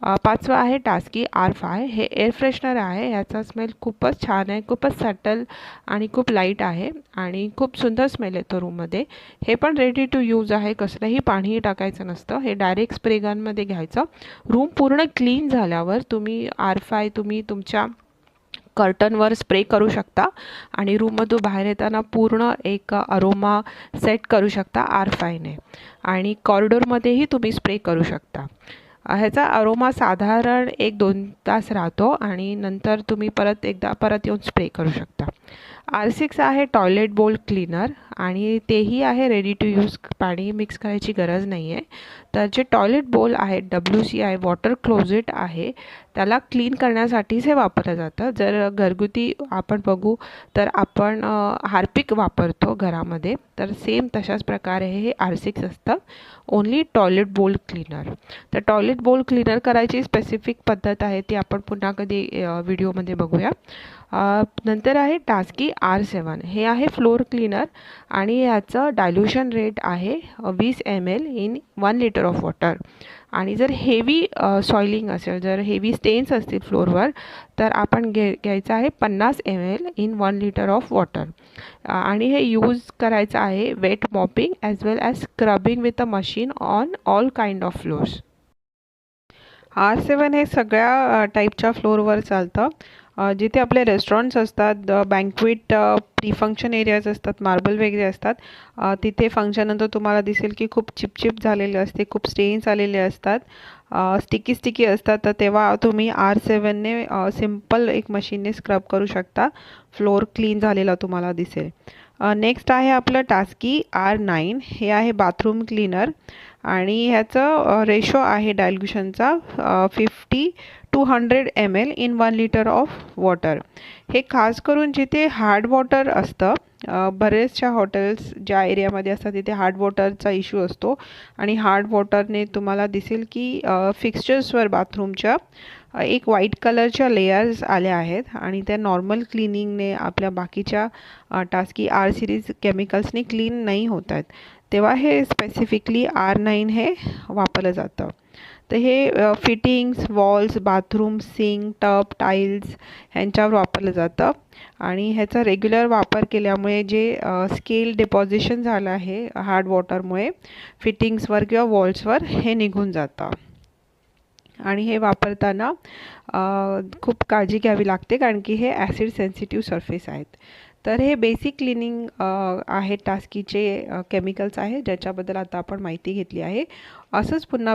पाचवा आहे टास्की R5. हे एअर फ्रेशनर आहे. याचा स्मेल खूपच छान आहे, खूपच सटल आणि खूप लाईट आहे आणि खूप सुंदर स्मेल येतो रूममध्ये. हे पण रेडी टू यूज आहे. कसलंही पाणीही टाकायचं नसतं. हे डायरेक्ट स्प्रे गनमध्ये घ्यायचं. रूम पूर्ण क्लीन झाल्यावर तुम्ही R5 तुम्ही तुमच्या कर्टनवर स्प्रे करू शकता आणि रूममधून बाहेर येताना पूर्ण एक अरोमा सेट करू शकता R5ने. आणि कॉरिडॉरमध्येही तुम्ही स्प्रे करू शकता. ह्याचा अरोमा साधारण 1-2 तास राहतो आणि नंतर तुम्ही परत येऊन स्प्रे करू शकता. R6 आहे टॉयलेट बोल क्लीनर आणि तेही आहे रेडी टू यूज. पाणी मिक्स करायची गरज नाही आहे. तर जे टॉयलेट बोल आहे WCI वॉटर क्लोजेट आहे त्याला क्लीन करण्यासाठीच हे वापरलं जातं. जर घरगुती आपण बघू तर आपण हार्पिक वापरतो घरामध्ये, तर सेम तशाच प्रकारे हे R6 असतं. ओन्ली टॉयलेट बोल क्लीनर. तर टॉयलेट बोल क्लीनर करायची स्पेसिफिक पद्धत आहे ती आपण पुन्हा कधी व्हिडिओमध्ये बघूया. नंतर आहे टास्की R7. हे आहे फ्लोर क्लीनर आणि याचं डायल्यूशन रेट आहे 20 ml in 1 litre of water. आणि जर हेवी सॉइलिंग असेल, जर हेवी स्टेन्स असतील फ्लोअरवर, तर आपण घ्यायचं आहे 50 ml in 1 litre of water. आणि हे यूज करायचं आहे wet mopping as well as scrubbing with a machine on all kind of floors. R7 हे सगळ्या टाईपच्या फ्लोअरवर चालतं. जिथे आपले रेस्टॉरंट्स असतात, बँक्वेट प्री फंक्शन एरियाज असतात, मार्बल वगैरे असतात, तिथे फंक्शननंतर तुम्हाला दिसेल की खूप चिपचिप झालेले असते, खूप स्टेन्स आलेले असतात, स्टिकी असतात. तर तेव्हा तुम्ही R7ने सिम्पल एक मशीनने स्क्रब करू शकता. फ्लोअर क्लीन झालेला तुम्हाला दिसेल. नेक्स्ट आहे आपलं टास्की R9. हे आहे बाथरूम क्लीनर आणि ह्याचं रेशो आहे डायल्यूशनचा 50 to 100 ml in 1 litre of water. हे खास करून जिथे हार्ड वॉटर असतं, बरेचशा हॉटेल्स ज्या एरियामध्ये असतात तिथे हार्ड वॉटरचा इश्यू असतो आणि हार्ड वॉटरने तुम्हाला दिसेल की फिक्स्चर्सवर बाथरूमच्या एक व्हाईट कलरच्या लेयर्स आल्या आहेत आणि त्या नॉर्मल क्लिनिंगने आपल्या बाकीच्या टास्की R सिरीज केमिकल्सने क्लीन नाही होत आहेत. तेव्हा हे स्पेसिफिकली R9 हे वापरलं जातं. तर हे fittings, walls, bathroom, sink, tub, tiles ह्यांच्यावर वापरलं जातं आणि ह्याचा रेग्युलर वापर केल्यामुळे जे स्केल डिपॉझिशन झालं आहे हार्ड वॉटरमुळे फिटिंग्सवर किंवा वॉल्सवर हे निघून जातं. आणि हे वापरताना खूप काळजी घ्यावी लागते कारण की हे ॲसिड सेन्सिटिव्ह सरफेस आहेत. तर हे बेसिक क्लिनिंग आहे टास्कीचे केमिकल्स आहे ज्याच्याबद्दल आता आपण माहिती घेतली आहे. असंच पुन्हा